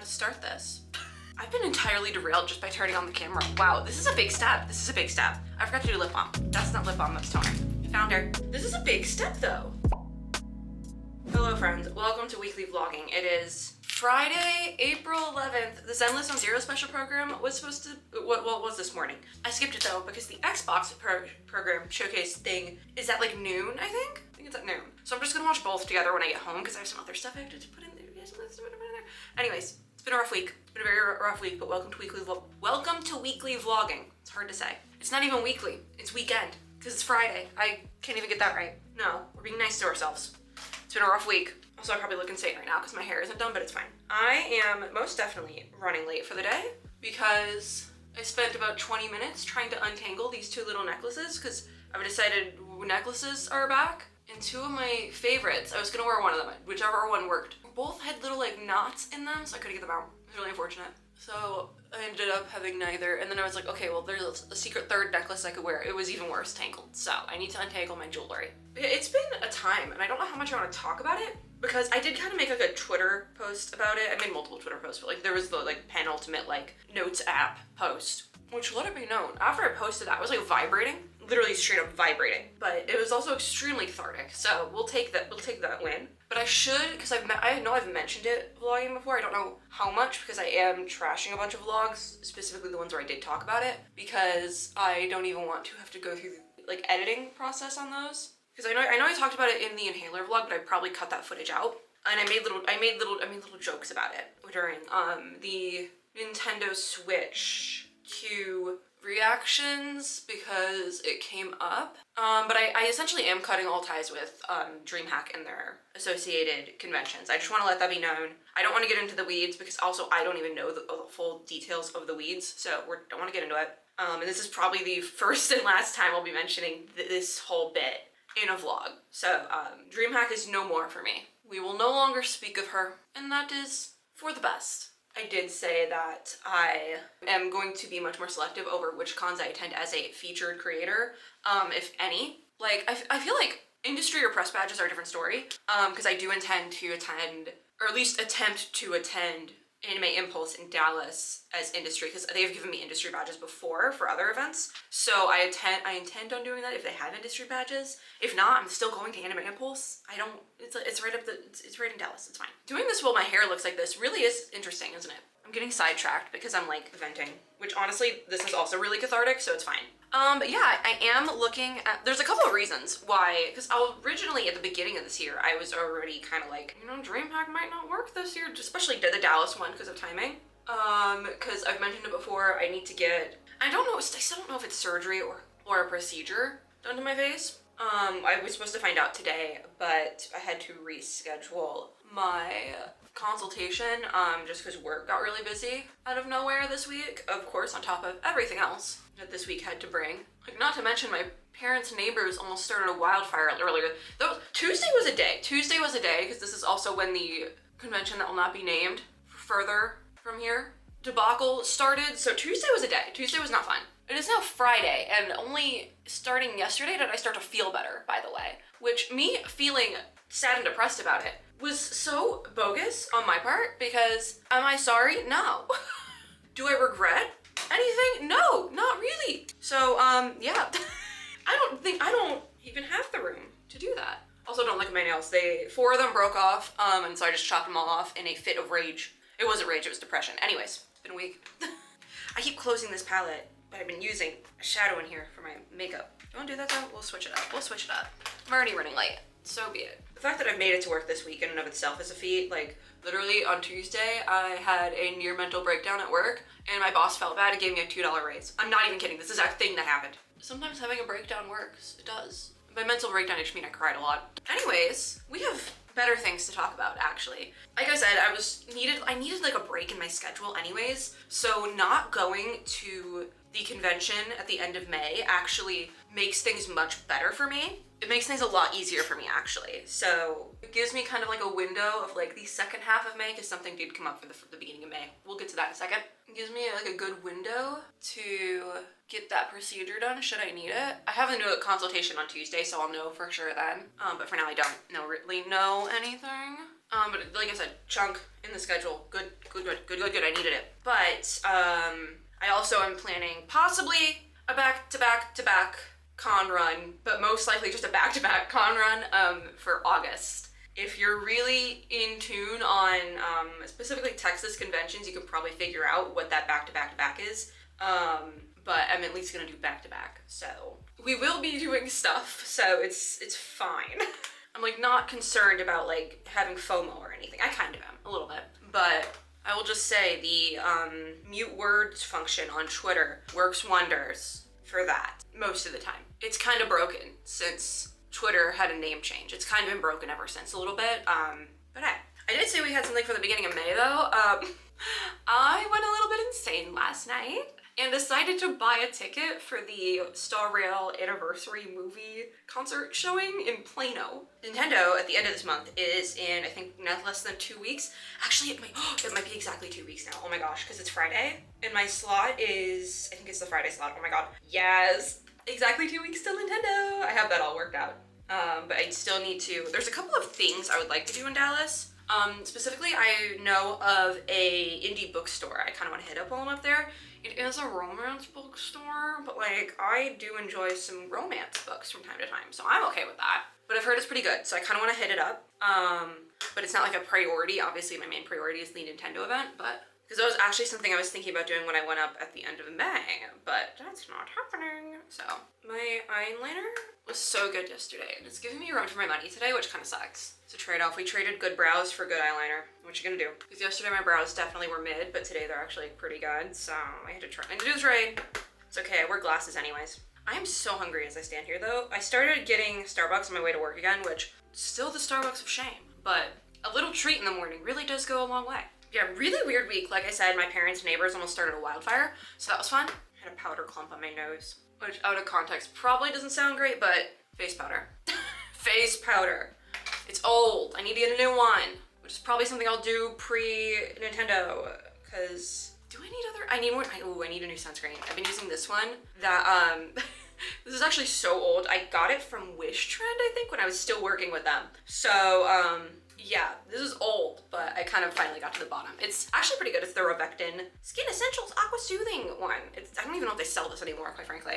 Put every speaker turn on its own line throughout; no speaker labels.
to start this. I've been entirely derailed just by turning on the camera. Wow, this is a big step. This is a big step. I forgot to do lip balm. That's not lip balm, that's toner. Found her. This is a big step though. Hello friends, welcome to weekly vlogging. It is Friday, April 11th. The Zenless on Zero special program was supposed to, well, it was this morning. I skipped it though because the Xbox program showcase thing is at like noon, I think it's at noon. So I'm just gonna watch both together when I get home because I have some other stuff I have to put in there. Anyways, it's been a rough week. It's been a very rough week, but welcome to weekly vlogging. It's hard to say. It's not even weekly, it's weekend because it's Friday. I can't even get that right. No, we're being nice to ourselves. It's been a rough week. Also, I probably look insane right now because my hair isn't done, but it's fine. I am most definitely running late for the day because I spent about 20 minutes trying to untangle these two little necklaces because I've decided necklaces are back. And two of my favorites, I was gonna wear one of them, whichever one worked. Both had little like knots in them, so I couldn't get them out. It was really unfortunate. So I ended up having neither, and then I was like, okay, well there's a secret third necklace I could wear. It was even worse tangled, so I need to untangle my jewelry. It's been a time, and I don't know how much I want to talk about it, because I did kind of make like a Twitter post about it. I made multiple Twitter posts, but like there was the like penultimate like notes app post, which let it be known, after I posted that, I was like vibrating, literally straight up vibrating, but it was also extremely cathartic, so we'll take that win. But I should, because I know I've mentioned it vlogging before, I don't know how much, because I am trashing a bunch of vlogs, specifically the ones where I did talk about it, because I don't even want to have to go through the like editing process on those. Because I know I talked about it in the inhaler vlog, but I probably cut that footage out. And I made little jokes about it during the Nintendo Switch Q reactions because it came up. But I essentially am cutting all ties with DreamHack and their associated conventions. I just want to let that be known. I don't want to get into the weeds because also I don't even know the full details of the weeds, so don't want to get into it. And this is probably the first and last time I'll be mentioning this whole bit in a vlog. So DreamHack is no more for me. We will no longer speak of her, and that is for the best. I did say that I am going to be much more selective over which cons I attend as a featured creator, if any. Like, I feel like industry or press badges are a different story, because I do intend to attend, or at least attempt to attend Anime Impulse in Dallas as industry, because they've given me industry badges before for other events. So I intend on doing that if they have industry badges. If not, I'm still going to Anime Impulse. It's right in Dallas, it's fine. Doing this while my hair looks like this really is interesting, isn't it? I'm getting sidetracked because I'm like venting, which honestly, this is also really cathartic, so it's fine. But yeah, I am looking at, there's a couple of reasons why, because originally at the beginning of this year, I was already kind of like, you know, DreamHack might not work this year, especially the Dallas one because of timing. Because I've mentioned it before, I need to get, I still don't know if it's surgery or a procedure done to my face. I was supposed to find out today, but I had to reschedule my consultation, just because work got really busy out of nowhere this week, of course, on top of everything else that this week had to bring. Like, not to mention my parents' neighbors almost started a wildfire earlier. Tuesday was a day, because this is also when the convention that will not be named further from here debacle started, so Tuesday was a day. Tuesday was not fun. It is now Friday, and only starting yesterday did I start to feel better, by the way, which me feeling sad and depressed about it was so bogus on my part, because am I sorry? No. Do I regret anything? No, not really. So, yeah. I don't even have the room to do that. Also, don't look at my nails. 4 of them broke off, and so I just chopped them all off in a fit of rage. It wasn't rage, it was depression. Anyways, it's been a week. I keep closing this palette, but I've been using a shadow in here for my makeup. You wanna do that though? We'll switch it up. I'm already running late. So be it. The fact that I've made it to work this week in and of itself is a feat. Like, literally on Tuesday, I had a near mental breakdown at work, and my boss felt bad and gave me a $2 raise. I'm not even kidding, this is a thing that happened. Sometimes having a breakdown works, it does. By mental breakdown, I just mean I cried a lot. Anyways, we have better things to talk about, actually. Like I said, I needed like a break in my schedule anyways, so not going to the convention at the end of May actually makes things much better for me. It makes things a lot easier for me, actually. So it gives me kind of like a window of like the second half of May, because something did come up for the beginning of May. We'll get to that in a second. It gives me like a good window to get that procedure done should I need it. I have a new consultation on Tuesday, so I'll know for sure then. But for now I don't really know anything. But like I said, chunk in the schedule. Good. I needed it. But I also am planning possibly a back-to-back con run, but most likely just a back-to-back con run for August. If you're really in tune on specifically Texas conventions, you can probably figure out what that back-to-back is. But I'm at least gonna do back-to-back. So we will be doing stuff, so it's fine. I'm like not concerned about like having FOMO or anything. I kind of am, a little bit. But I will just say the mute words function on Twitter works wonders for that most of the time. It's kind of broken since Twitter had a name change. It's kind of been broken ever since a little bit. But hey, I did say we had something for the beginning of May though. I went a little bit insane last night and decided to buy a ticket for the Star Rail anniversary movie concert showing in Plano. Nintendo at the end of this month is in, I think, not less than 2 weeks. Actually, it might be exactly 2 weeks now. Oh my gosh, because it's Friday. And my slot is, I think it's the Friday slot. Oh my god. Yes. Exactly 2 weeks till Nintendo. I have that all worked out. But I still need to, there's a couple of things I would like to do in Dallas. Specifically, I know of a indie bookstore I kind of want to hit up while I'm up there. It is a romance bookstore, but like, I do enjoy some romance books from time to time, so I'm okay with that. But I've heard it's pretty good, so I kind of want to hit it up. But it's not like a priority. Obviously, my main priority is the Nintendo event, but because that was actually something I was thinking about doing when I went up at the end of May, but that's not happening. So my eyeliner was so good yesterday, and it's giving me a run for my money today, which kind of sucks. It's a trade-off. We traded good brows for good eyeliner. What you gonna do? Because yesterday my brows definitely were mid, but today they're actually pretty good, so I had to try and do the trade. It's okay, I wear glasses anyways. I am so hungry as I stand here though. I started getting Starbucks on my way to work again, which still the Starbucks of shame, but a little treat in the morning really does go a long way. Yeah, really weird week. Like I said, my parents' neighbors almost started a wildfire, so that was fun. I had a powder clump on my nose, which out of context probably doesn't sound great, but face powder. Face powder. It's old. I need to get a new one, which is probably something I'll do pre-Nintendo, because do I need other? I need more. I need a new sunscreen. I've been using this one that, this is actually so old. I got it from Wish Trend, I think, when I was still working with them. So, yeah, this is old, but I kind of finally got to the bottom. It's actually pretty good. It's the Rovectin Skin Essentials Aqua Soothing one. I don't even know if they sell this anymore, quite frankly.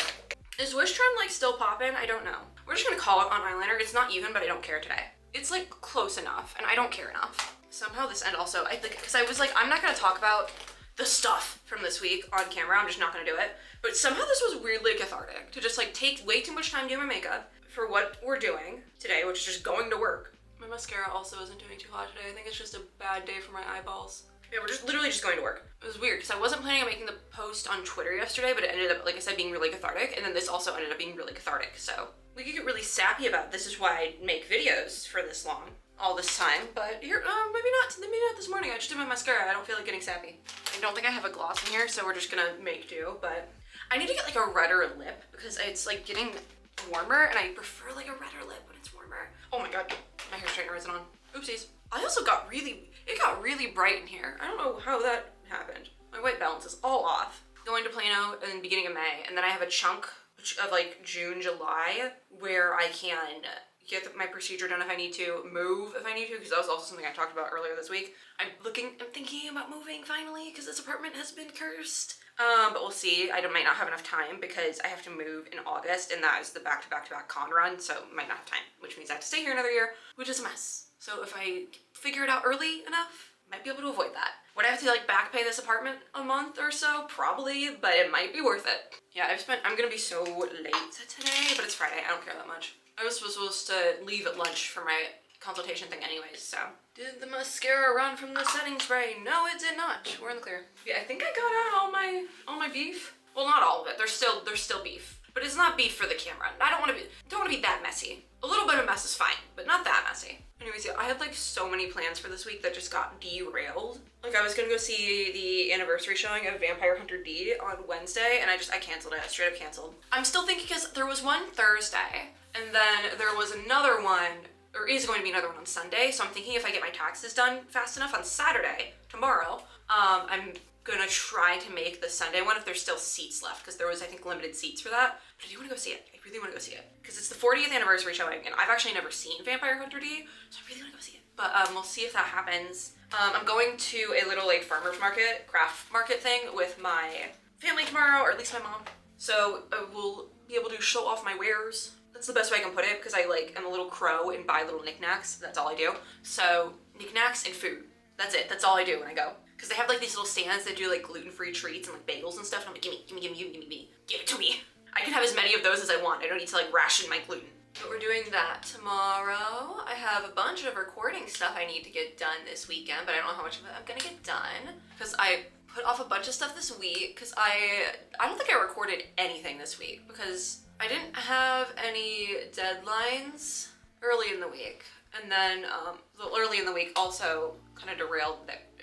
Is Wish Trend like still poppin'? I don't know. We're just gonna call it on eyeliner. It's not even, but I don't care today. It's like close enough, and I don't care enough. Somehow this end also, I think, because I was like, I'm not gonna talk about the stuff from this week on camera. I'm just not gonna do it. But somehow this was weirdly cathartic to just like take way too much time doing my makeup for what we're doing today, which is just going to work. My mascara also isn't doing too hot today. I think it's just a bad day for my eyeballs. Yeah, we're just literally just going to work. It was weird because I wasn't planning on making the post on Twitter yesterday, but it ended up, like I said, being really cathartic. And then this also ended up being really cathartic. So we could get really sappy about it. This is why I make videos for this long, all this time. But here, maybe not this morning. I just did my mascara. I don't feel like getting sappy. I don't think I have a gloss in here, so we're just gonna make do. But I need to get like a redder lip because it's like getting warmer, and I prefer like a redder lip when it's warmer. Oh my god, my hair straightener isn't on. Oopsies. I also got really bright in here. I don't know how that happened. My white balance is all off. Going to Plano in the beginning of May, and then I have a chunk of like June, July, where I can get my procedure done if I need to, move if I need to, because that was also something I talked about earlier this week. I'm thinking about moving finally, because this apartment has been cursed. But we'll see. I might not have enough time because I have to move in August, and that is the back-to-back con run, so might not have time, which means I have to stay here another year, which is a mess. So if I figure it out early enough, I might be able to avoid that. Would I have to like back pay this apartment a month or so? Probably, but it might be worth it. Yeah, I'm gonna be so late today, but it's Friday. I don't care that much. I was supposed to leave at lunch for my consultation thing anyways, so. Did the mascara run from the setting spray? No, it did not. We're in the clear. Yeah, I think I got out all my beef. Well, not all of it. There's still beef. But it's not beef for the camera. I don't want to be that messy. A little bit of mess is fine, but not that messy. Anyways, yeah, I had like so many plans for this week that just got derailed. Like I was gonna go see the anniversary showing of Vampire Hunter D on Wednesday, and I canceled it. I straight up canceled. I'm still thinking because there was one Thursday, and then there was another one, or is going to be another one on Sunday. So I'm thinking if I get my taxes done fast enough on Saturday, tomorrow, I'm gonna try to make the Sunday one if there's still seats left, because there was, I think, limited seats for that. But I do want to go see it. I really want to go see it because it's the 40th anniversary showing, and I've actually never seen Vampire Hunter D, so I really want to go see it. But we'll see if that happens. I'm going to a little like farmer's market, craft market thing with my family tomorrow, or at least my mom. So I will be able to show off my wares. That's the best way I can put it, because I like am a little crow and buy little knickknacks. That's all I do. So knickknacks and food. That's it. That's all I do when I go. Because they have like these little stands that do like gluten-free treats and like bagels and stuff. And I'm like, gimme, gimme, gimme, gimme, gimme, give it to me. I can have as many of those as I want. I don't need to like ration my gluten. But we're doing that tomorrow. I have a bunch of recording stuff I need to get done this weekend, but I don't know how much of it I'm gonna get done. Because I put off a bunch of stuff this week, because I don't think I recorded anything this week, because I didn't have any deadlines early in the week. And then early in the week also kind of derailed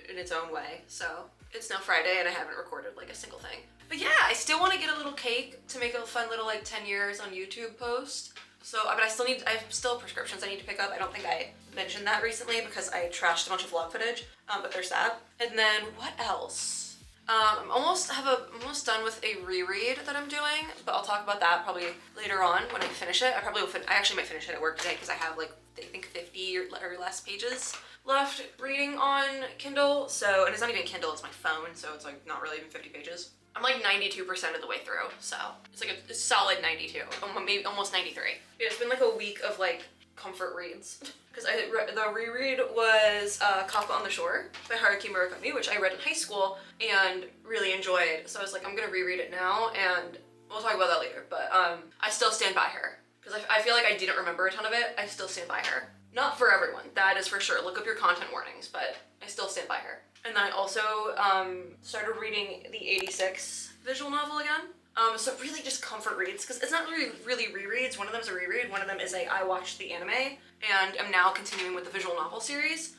in its own way. So it's now Friday and I haven't recorded like a single thing. But yeah, I still want to get a little cake to make a fun little like 10 years on YouTube post. So, but I have still prescriptions I need to pick up. I don't think I mentioned that recently because I trashed a bunch of vlog footage, but there's that. And then what else? I'm almost done with a reread that I'm doing, but I'll talk about that probably later on when I finish it. I actually might finish it at work today because I have like, I think 50 or less pages left reading on Kindle. So, and it's not even Kindle, it's my phone. So it's like not really even 50 pages. I'm like 92% of the way through, so it's like a solid 92, maybe almost 93. Yeah, it's been like a week of like comfort reads. Because the reread was Kafka on the Shore by Haruki Murakami, which I read in high school and really enjoyed. So I was like, I'm gonna reread it now, and we'll talk about that later. But I still stand by her. Because I feel like I didn't remember a ton of it, I still stand by her. Not for everyone, that is for sure. Look up your content warnings, but I still stand by her. And then I also started reading the 86 visual novel again. So really just comfort reads, because it's not really rereads. One of them is a reread, one of them is I watched the anime, and am now continuing with the visual novel series.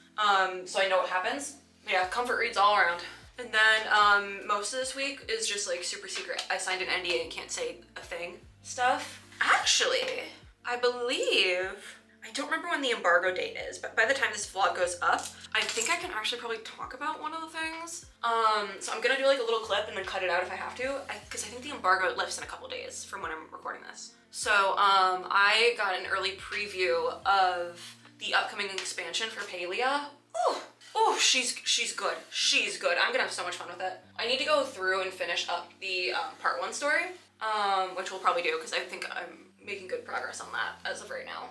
So I know what happens. But yeah, comfort reads all around. And then most of this week is just like super secret. I signed an NDA and can't say a thing stuff. Actually, I believe, I don't remember when the embargo date is, but by the time this vlog goes up, I think I can actually probably talk about one of the things. So I'm gonna do like a little clip and then cut it out if I have to, because I think the embargo lifts in a couple days from when I'm recording this. So I got an early preview of the upcoming expansion for Palia. Oh, she's good. She's good. I'm gonna have so much fun with it. I need to go through and finish up the part 1 story, which we'll probably do because I think I'm making good progress on that as of right now.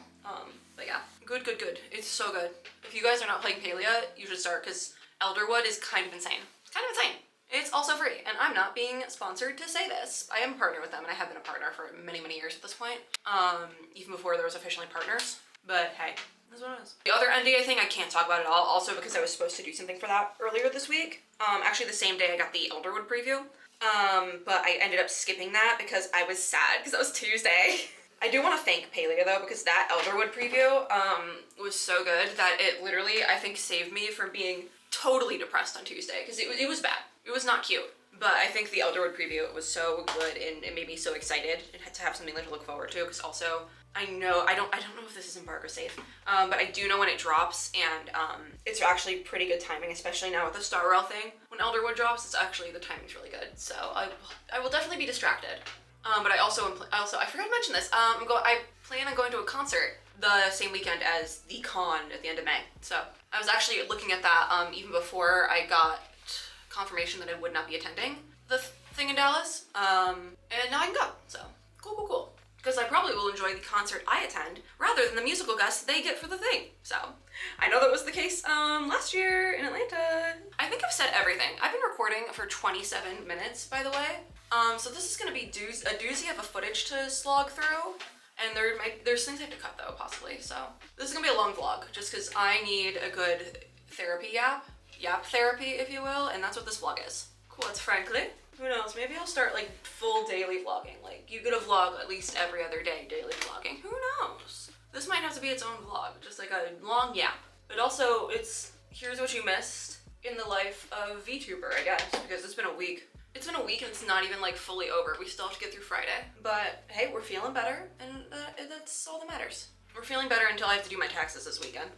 But yeah, good. It's so good. If you guys are not playing Palia, you should start because Elderwood is kind of insane. It's also free, and I'm not being sponsored to say this. I am a partner with them, and I have been a partner for many years at this point, even before there was officially partners. But hey, that's what it is. The other NDA thing I can't talk about at all, also because I was supposed to do something for that earlier this week. Actually the same day I got the Elderwood preview, but I ended up skipping that because I was sad because that was Tuesday. I do want to thank Palia though, because that Elderwood preview was so good that it literally, I think, saved me from being totally depressed on Tuesday, because it was bad. It was not cute. But I think the Elderwood preview was so good, and it made me so excited to have something to look forward to, because also I don't know if this is embargo safe, but I do know when it drops, and it's actually pretty good timing, especially now with the Star Rail thing. When Elderwood drops, it's actually, the timing's really good. So I will definitely be distracted. But I also I forgot to mention this. I plan on going to a concert the same weekend as the con at the end of May. So I was actually looking at that even before I got confirmation that I would not be attending the thing in Dallas. And now I can go. So cool. Because I probably will enjoy the concert I attend rather than the musical guests they get for the thing. So I know that was the case last year in Atlanta. I think I've said everything. I've been recording for 27 minutes, by the way. So this is gonna be a doozy of a footage to slog through, and there's things I have to cut though, possibly. So this is gonna be a long vlog, just because I need a good therapy yap therapy, if you will, and that's what this vlog is. Cool, it's frankly. Who knows, maybe I'll start like full daily vlogging. Like you get a vlog at least every other day, daily vlogging. Who knows? This might have to be its own vlog, just like a long yap. But also here's what you missed in the life of VTuber, I guess, because it's been a week. It's been a week and it's not even like fully over. We still have to get through Friday. But hey, we're feeling better, and that's all that matters. We're feeling better until I have to do my taxes this weekend.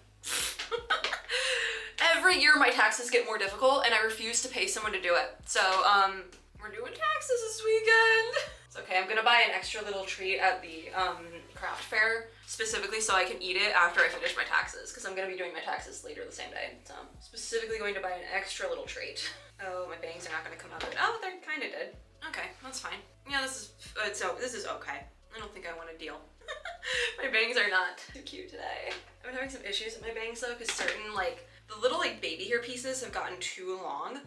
every year my taxes get more difficult and I refuse to pay someone to do it. So, we're doing taxes this weekend. It's okay, I'm gonna buy an extra little treat at the craft fair, specifically so I can eat it after I finish my taxes, because I'm gonna be doing my taxes later the same day. So, specifically going to buy an extra little treat. Oh, my bangs are not gonna come out of it. Oh, they're kinda dead. Okay, that's fine. Yeah, this is okay. I don't think I want to deal. My bangs are not too cute today. I've been having some issues with my bangs though, because certain like the little like baby hair pieces have gotten too long,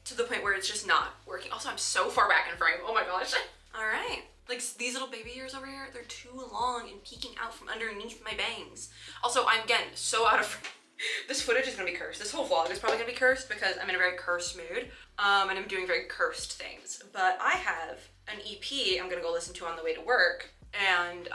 to the point where it's just not working. Also, I'm so far back in frame. Oh my gosh. All right. Like these little baby hairs over here, they're too long and peeking out from underneath my bangs. Also, I'm again so out of frame. This footage is gonna be cursed. This whole vlog is probably gonna be cursed because I'm in a very cursed mood, and I'm doing very cursed things. But I have an EP I'm gonna go listen to on the way to work and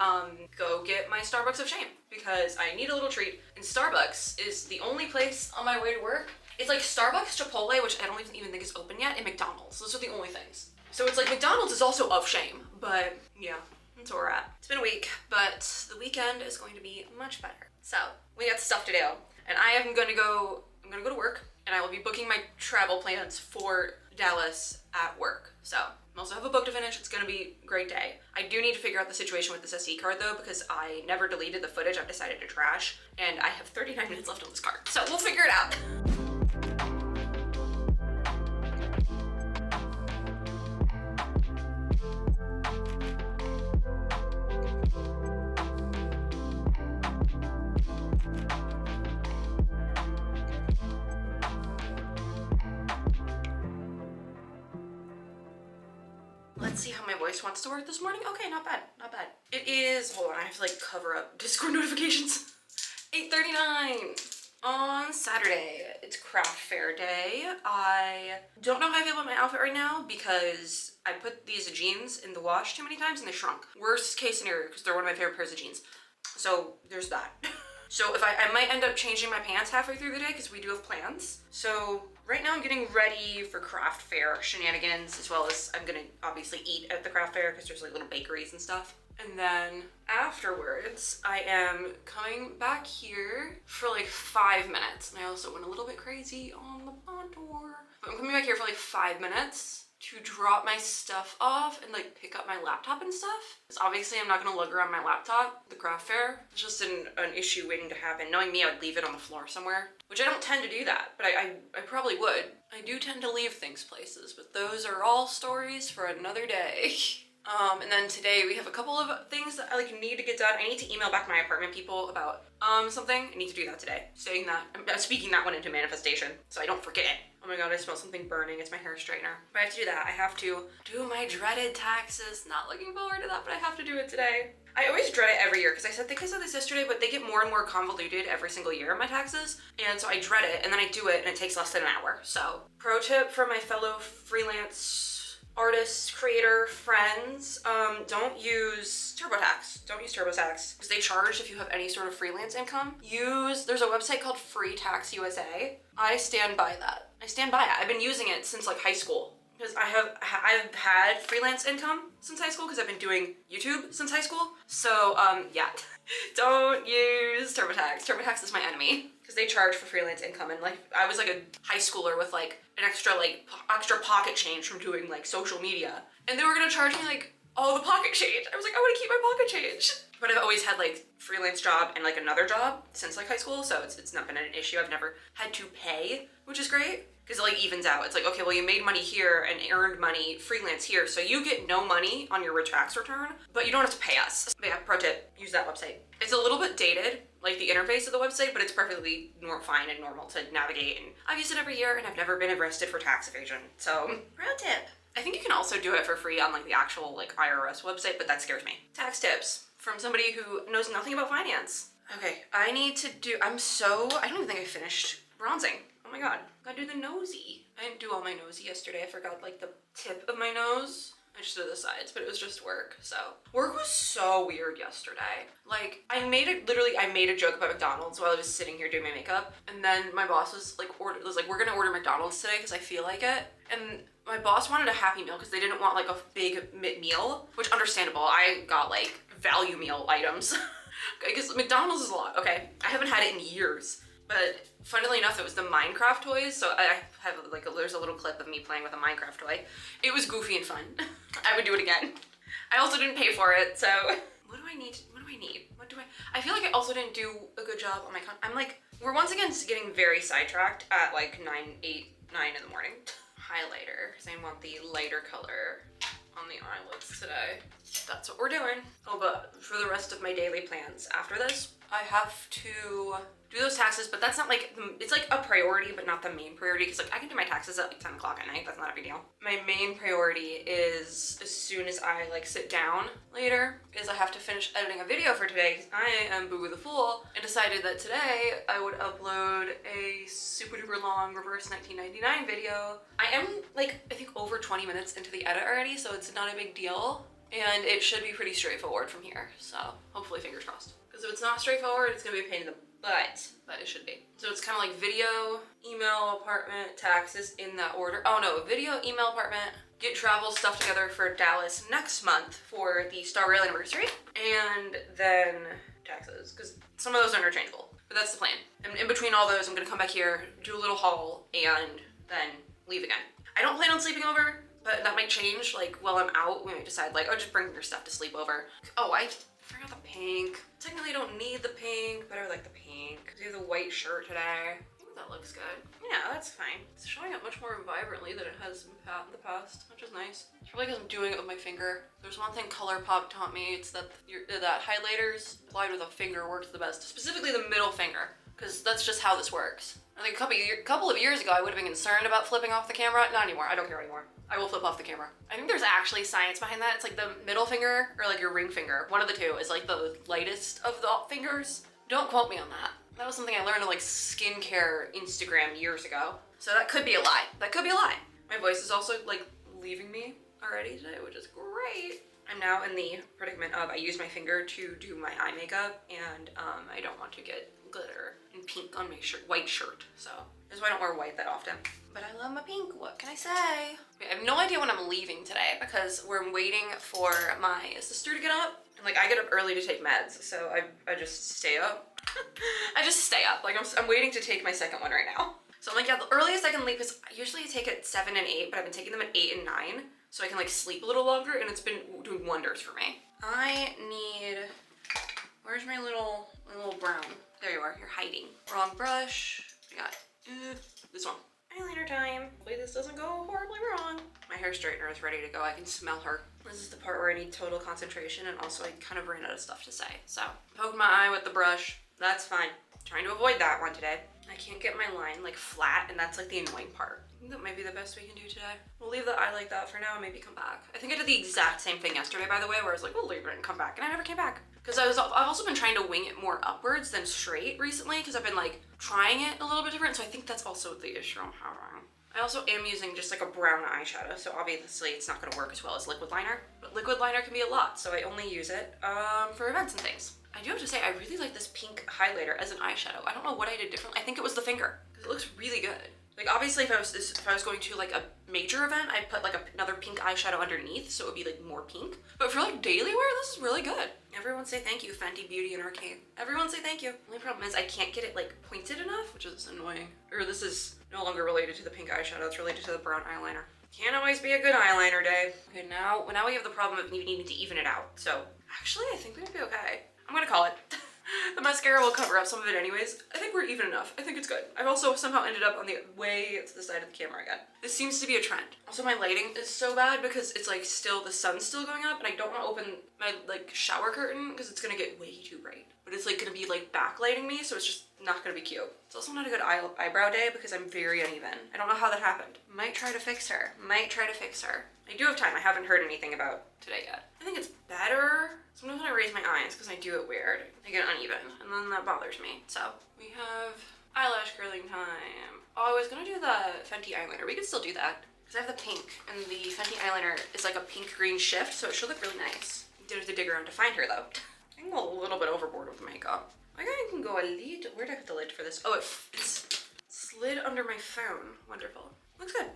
go get my Starbucks of shame because I need a little treat. And Starbucks is the only place on my way to work. It's like Starbucks, Chipotle, which I don't even think is open yet, and McDonald's. Those are the only things. So it's like McDonald's is also of shame, but yeah, that's where we're at. It's been a week, but the weekend is going to be much better. So we got stuff to do. And I'm gonna go to work, and I will be booking my travel plans for Dallas at work. So I also have a book to finish. It's gonna be a great day. I do need to figure out the situation with this SD card though, because I never deleted the footage I've decided to trash, and I have 39 minutes left on this card. So we'll figure it out. Let's see how my voice wants to work this morning. Okay, not bad, not bad. It is, hold on, I have to like cover up Discord notifications. 8:39 on Saturday. It's craft fair day. I don't know how I feel about my outfit right now because I put these jeans in the wash too many times and they shrunk. Worst case scenario, because they're one of my favorite pairs of jeans. So there's that. So if I might end up changing my pants halfway through the day because we do have plans. So right now I'm getting ready for craft fair shenanigans, as well as I'm gonna obviously eat at the craft fair because there's like little bakeries and stuff. And then afterwards, I am coming back here for like 5 minutes. And I also went a little bit crazy on the contour. But I'm coming back here for like 5 minutes to drop my stuff off and like pick up my laptop and stuff. Because obviously I'm not gonna lug around my laptop at the craft fair. It's just an issue waiting to happen. Knowing me, I would leave it on the floor somewhere, which I don't tend to do that, but I probably would. I do tend to leave things places, but those are all stories for another day. And then today we have a couple of things that I like need to get done. I need to email back my apartment people about something. I need to do that today. Saying that, I'm speaking that one into manifestation so I don't forget it. Oh my god, I smell something burning. It's my hair straightener. But I have to do that. I have to do my dreaded taxes. Not looking forward to that, but I have to do it today. I always dread it every year because I think I said this yesterday, but they get more and more convoluted every single year, my taxes. And so I dread it, and then I do it, and it takes less than an hour. So, pro tip for my fellow freelance artists, creator friends, don't use TurboTax. Don't use TurboTax because they charge if you have any sort of freelance income. There's a website called Free Tax USA. I stand by that. I stand by it. I've been using it since like high school because I've had freelance income since high school because I've been doing YouTube since high school. So yeah, don't use TurboTax. TurboTax is my enemy because they charge for freelance income, and like I was like a high schooler with like an extra pocket change from doing like social media, and they were gonna charge me like all the pocket change. I was like, I want to keep my pocket change. But I've always had like freelance job and like another job since like high school, so it's not been an issue. I've never had to pay, which is great because it like evens out. It's like, okay, well you made money here and earned money freelance here, so you get no money on your tax return, but you don't have to pay us. But yeah, pro tip, use that website. It's a little bit dated, like the interface of the website, but it's perfectly fine and normal to navigate, and I've used it every year and I've never been arrested for tax evasion. So, pro tip. I think you can also do it for free on like the actual like IRS website, but that scares me. Tax tips from somebody who knows nothing about finance. Okay, I don't even think I finished bronzing. Oh my god, gotta do the nosy. I didn't do all my nosy yesterday. I forgot like the tip of my nose. I just did the sides, but it was just work. So work was so weird yesterday. Like I made a joke about McDonald's while I was sitting here doing my makeup, and then my boss was like, we're gonna order McDonald's today because I feel like it. And my boss wanted a Happy Meal because they didn't want like a big meal, which understandable. I got like value meal items because McDonald's is a lot. Okay, I haven't had it in years. But funnily enough, it was the Minecraft toys. So I have like there's a little clip of me playing with a Minecraft toy. It was goofy and fun. I would do it again. I also didn't pay for it, so what do I need? I feel like I also didn't do a good job on my I'm like, we're once again getting very sidetracked at like 9 in the morning. Highlighter, because I want the lighter color on the eyelids today. That's what we're doing. Oh, but for the rest of my daily plans after this, I have to do those taxes, but that's not like, it's like a priority, but not the main priority, because like I can do my taxes at like 10 o'clock at night. That's not a big deal. My main priority is as soon as I like sit down later, is I have to finish editing a video for today, because I am Boo the Fool, and decided that today I would upload a super duper long reverse 1999 video. I am like, I think over 20 minutes into the edit already, so it's not a big deal. And it should be pretty straightforward from here. So hopefully, fingers crossed. Because if it's not straightforward, it's gonna be a pain in the butt, but it should be. So it's kind of like video, email, apartment, taxes in that order. Oh no, video, email, apartment, get travel stuff together for Dallas next month for the Star Rail anniversary, and then taxes, because some of those are interchangeable. But that's the plan. And in between all those, I'm gonna come back here, do a little haul, and then leave again. I don't plan on sleeping over, but that might change, like, while I'm out, we might decide, like, oh, just bring your stuff to sleep over. Oh, I forgot the pink. Technically, I don't need the pink, but I like the pink. Because you have the white shirt today. I think that looks good. Yeah, that's fine. It's showing up much more vibrantly than it has in the past, which is nice. It's probably because I'm doing it with my finger. There's one thing ColourPop taught me, it's that that highlighters applied with a finger works the best, specifically the middle finger, because that's just how this works. I think a couple of years ago, I would have been concerned about flipping off the camera. Not anymore. I don't care anymore. I will flip off the camera. I think there's actually science behind that. It's like the middle finger or like your ring finger. One of the two is like the lightest of the fingers. Don't quote me on that. That was something I learned on like skincare Instagram years ago. So that could be a lie. That could be a lie. My voice is also like leaving me already today, which is great. I'm now in the predicament of I use my finger to do my eye makeup, and I don't want to get glitter and pink on my white shirt. So that's why I don't wear white that often. But I love my pink, what can I say? I have no idea when I'm leaving today because we're waiting for my sister to get up. And like I get up early to take meds, so I just stay up. I just stay up. Like I'm waiting to take my second one right now. So I'm like, yeah, the earliest I can leave is usually I take at 7 and 8, but I've been taking them at 8 and 9. So I can like sleep a little longer, and it's been doing wonders for me. I need, where's my little brown? There you are, you're hiding. Wrong brush, we got this one. Eyeliner time. Hopefully this doesn't go horribly wrong. My hair straightener is ready to go, I can smell her. This is the part where I need total concentration, and also I kind of ran out of stuff to say. So, poke my eye with the brush, that's fine. Trying to avoid that one today. I can't get my line like flat, and that's like the annoying part. I think that might be the best we can do today. We'll leave the eye like that for now, maybe come back. I think I did the exact same thing yesterday, by the way, where I was like, we'll leave it and come back, and I never came back. Because I've also been trying to wing it more upwards than straight recently, because I've been like trying it a little bit different, so I think that's also the issue I'm having. I also am using just like a brown eyeshadow, so obviously it's not gonna work as well as liquid liner, but liquid liner can be a lot, so I only use it for events and things. I do have to say, I really like this pink highlighter as an eyeshadow. I don't know what I did differently. I think it was the finger, because it looks really good. Like obviously if I was going to like a major event, I'd put like another pink eyeshadow underneath, so it would be like more pink. But for like daily wear, this is really good. Everyone say thank you, Fenty Beauty and Arcane. Everyone say thank you. The only problem is I can't get it like pointed enough, which is annoying. Or this is no longer related to the pink eyeshadow, it's related to the brown eyeliner. Can't always be a good eyeliner day. Okay, now we have the problem of needing to even it out. So actually I think we might be okay. I'm gonna call it. The mascara will cover up some of it anyways. I think we're even enough. I think it's good. I've also somehow ended up on the way to the side of the camera again. This seems to be a trend. Also my lighting is so bad because it's like the sun's still going up, and I don't want to open my like shower curtain because it's gonna get way too bright. But it's like gonna be like backlighting me, so it's just not gonna be cute. It's also not a good eyebrow day because I'm very uneven. I don't know how that happened. Might try to fix her. I do have time. I haven't heard anything about today yet. I think it's better. Sometimes when I raise my eyes, because I do it weird, I get uneven, and then that bothers me. So, we have eyelash curling time. Oh, I was gonna do the Fenty eyeliner. We could still do that, because I have the pink, and the Fenty eyeliner is like a pink-green shift, so it should look really nice. I did have to dig around to find her, though. I can go a little bit overboard with makeup. I think I can go a little. Where'd I put the lid for this? Oh, it's slid under my phone. Wonderful. Looks good.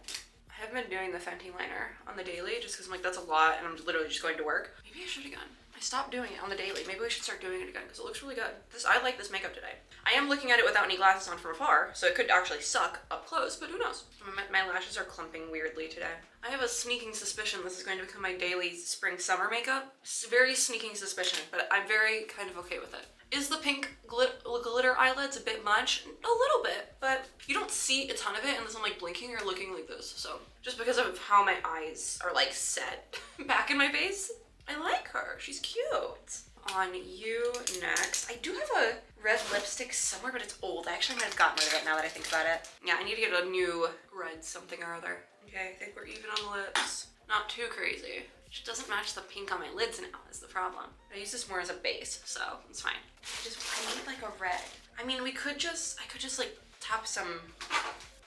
I haven't been doing the Fenty liner on the daily just because I'm like, that's a lot and I'm literally just going to work. Maybe I should have gone. I stopped doing it on the daily. Maybe we should start doing it again because it looks really good. I like this makeup today. I am looking at it without any glasses on from afar, so it could actually suck up close, but who knows? My lashes are clumping weirdly today. I have a sneaking suspicion this is going to become my daily spring-summer makeup. It's a very sneaking suspicion, but I'm very kind of okay with it. Is the pink glitter eyelids a bit much? A little bit, but you don't see a ton of it unless I'm like blinking or looking like this. So just because of how my eyes are like set back in my face, I like her. She's cute. On you next. I do have a red lipstick somewhere, but it's old. I actually might have gotten rid of it now that I think about it. Yeah, I need to get a new red something or other. Okay, I think we're even on the lips. Not too crazy. It doesn't match the pink on my lids now is the problem. I use this more as a base, so it's fine. I need like a red. I mean, I could just like tap some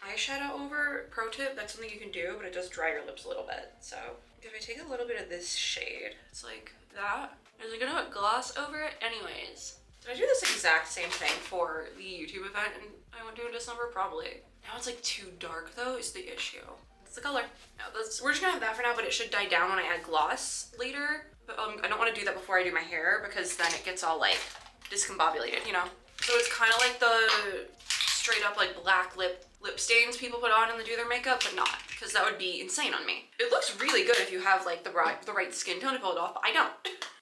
eyeshadow over. Pro tip, that's something you can do, but it does dry your lips a little bit. So if I take a little bit of this shade, it's like that. I was gonna put gloss over it anyways. Did I do this exact same thing for the YouTube event and I went to in December? Probably. Now it's like too dark though is the issue. It's the color. No, we're just gonna have that for now, but it should die down when I add gloss later. But I don't want to do that before I do my hair because then it gets all like discombobulated, you know? So it's kind of like the straight up like black lip stains people put on and they do their makeup, but not, because that would be insane on me. It looks really good if you have like the right skin tone to pull it off, but I don't.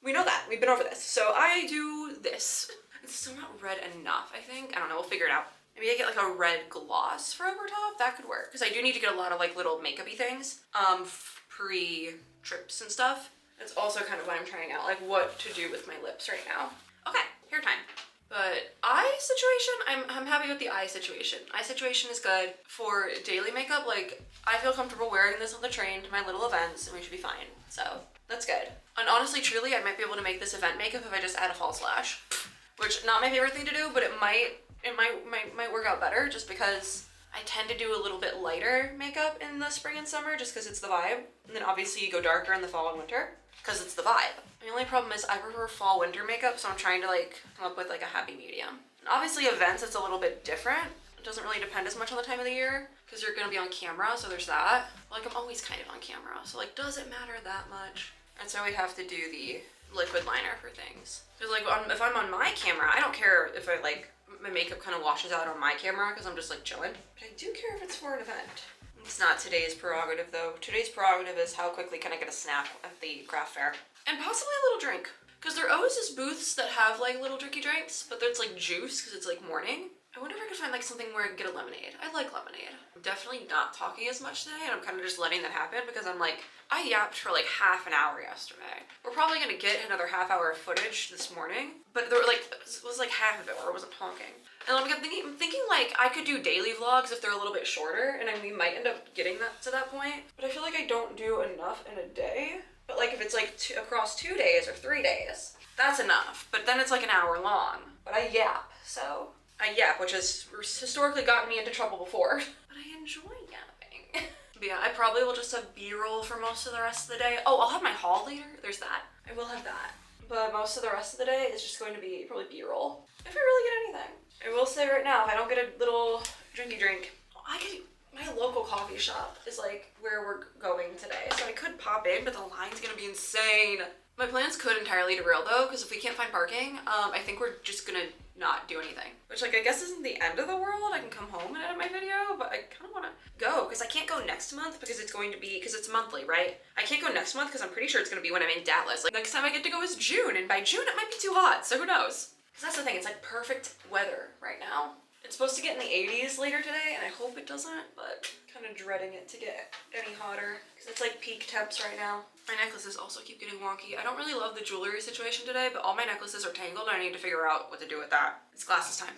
We know that. We've been over this. So I do this. It's still not red enough, I think. I don't know. We'll figure it out. Maybe I get like a red gloss for over top. That could work. Because I do need to get a lot of like little makeup-y things pre-trips and stuff. That's also kind of what I'm trying out, like what to do with my lips right now. Okay, hair time. But eye situation, I'm happy with the eye situation. Eye situation is good. For daily makeup, like I feel comfortable wearing this on the train to my little events and we should be fine. So that's good. And honestly, truly, I might be able to make this event makeup if I just add a false lash, which not my favorite thing to do, but it might work out better just because I tend to do a little bit lighter makeup in the spring and summer just because it's the vibe. And then obviously you go darker in the fall and winter because it's the vibe. The only problem is I prefer fall winter makeup, so I'm trying to like come up with like a happy medium. And obviously events, it's a little bit different. It doesn't really depend as much on the time of the year because you're gonna be on camera, so there's that. Like I'm always kind of on camera, so like does it matter that much? And so we have to do the liquid liner for things. Because like if I'm on my camera, I don't care if I like my makeup kind of washes out on my camera because I'm just like chilling. But I do care if it's for an event. It's not today's prerogative though. Today's prerogative is how quickly can I get a snack at the craft fair. And possibly a little drink. Because there always is booths that have like little drinky drinks, but it's like juice because it's like morning. I wonder if I could find like something where I can get a lemonade. I like lemonade. I'm definitely not talking as much today and I'm kind of just letting that happen because I'm like, I yapped for like half an hour yesterday. We're probably gonna get another half hour of footage this morning, but there were like, it was like half of it where I wasn't talking. And I'm thinking like I could do daily vlogs if they're a little bit shorter and we might end up getting that to that point. But I feel like I don't do enough in a day. But like if it's like across 2 days or 3 days, that's enough. But then it's like an hour long. But I yap, so. I yap, which has historically gotten me into trouble before. But I enjoy yapping. But yeah, I probably will just have B-roll for most of the rest of the day. Oh, I'll have my haul later. There's that. I will have that. But most of the rest of the day is just going to be probably B-roll. If I really get anything. I will say right now, if I don't get a little drinky drink, my local coffee shop is like where we're going today. So I could pop in, but the line's gonna be insane. My plans could entirely derail though, because if we can't find parking, I think we're just gonna not do anything. Which like I guess isn't the end of the world. I can come home and edit my video, but I kind of want to go because I can't go next month because it's going to be, because it's monthly, right? I can't go next month because I'm pretty sure it's gonna be when I'm in Dallas. Like next time I get to go is June, and by June it might be too hot, so who knows? Because that's the thing, it's like perfect weather right now. It's supposed to get in the 80s later today, and I hope it doesn't, but kind of dreading it to get any hotter because it's like peak temps right now. My necklaces also keep getting wonky. I don't really love the jewelry situation today, but all my necklaces are tangled and I need to figure out what to do with that. It's glasses time.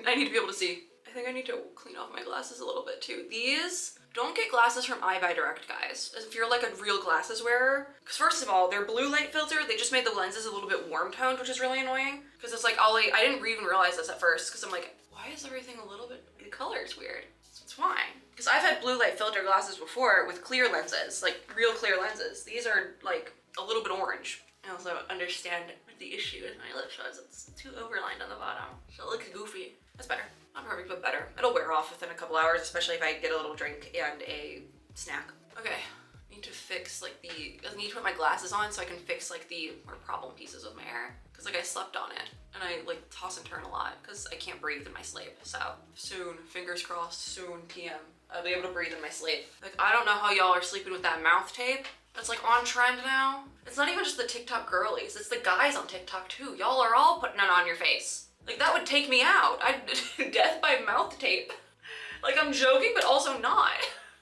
I need to be able to see. I think I need to clean off my glasses a little bit too. These, don't get glasses from iBuyDirect, guys. If you're like a real glasses wearer, because first of all, their blue light filter, they just made the lenses a little bit warm toned, which is really annoying. Because it's like, I didn't even realize this at first, because I'm like, why is everything a little bit, the color is weird. So it's fine. Because I've had blue light filter glasses before with clear lenses, like real clear lenses. These are like a little bit orange. I also understand the issue with my lip shows. It's too overlined on the bottom, so it looks goofy. That's better. Not perfect, but better. It'll wear off within a couple hours, especially if I get a little drink and a snack. Okay, need need to fix like I need to put my glasses on so I can fix like the more problem pieces of my hair. Cause like I slept on it and I like toss and turn a lot cause I can't breathe in my sleep. So soon, fingers crossed, soon PM, I'll be able to breathe in my sleep. Like I don't know how y'all are sleeping with that mouth tape. That's like on trend now. It's not even just the TikTok girlies, it's the guys on TikTok too. Y'all are all putting it on your face. Like that would take me out. Death by mouth tape. Like I'm joking, but also not.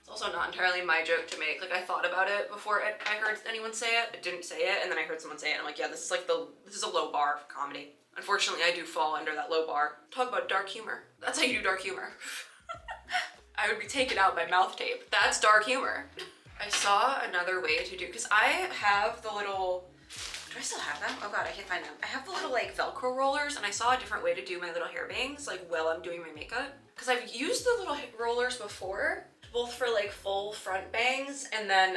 It's also not entirely my joke to make. Like I thought about it before I heard anyone say it. I didn't say it, and then I heard someone say it, and I'm like, yeah, this is a low bar for comedy. Unfortunately, I do fall under that low bar. Talk about dark humor. That's how you do dark humor. I would be taken out by mouth tape. That's dark humor. I saw another way to do, because I have the little, do I still have them? Oh god, I can't find them. I have the little like Velcro rollers, and I saw a different way to do my little hair bangs, like while I'm doing my makeup. Because I've used the little rollers before, both for like full front bangs and then